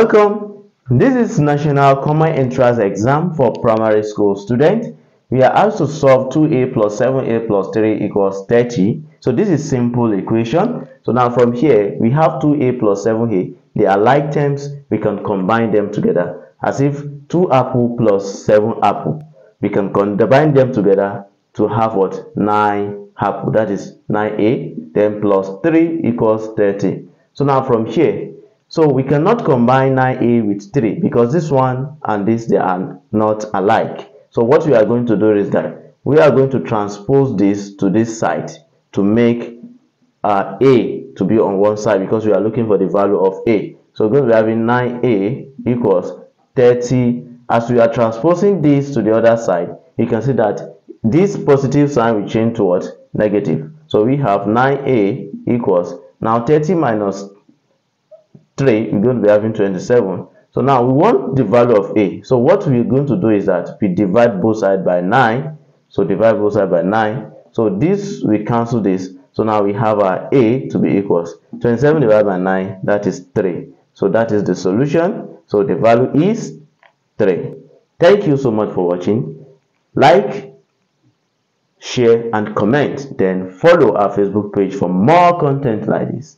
Welcome. This is National Common Entrance Exam for primary school students. We are asked to solve 2a plus 7a plus 3 equals 30. So this is simple equation. So now from here, we have 2a plus 7a. They are like terms. We can combine them together as if 2 apple plus 7 apple. We can combine them together to have what? 9 apple. That is 9a. Then plus 3 equals 30. So now from here, so we cannot combine 9a with 3 because this one and this, they are not alike. So what we are going to do is that we are going to transpose this to this side to make a to be on one side because we are looking for the value of a. So we're going to be having 9a equals 30. As we are transposing this to the other side, you can see that this positive sign will change to what? Negative. So we have 9a equals, now 30 minus 3, we're going to be having 27. So now we want the value of a. So what we're going to do is that we divide both sides by 9. So divide both sides by 9. So this, we cancel this. So now we have our a to be equals 27 divided by 9, that is 3. So that is the solution. So the value is 3. Thank you so much for watching. Like, share and comment, then follow our Facebook page for more content like this.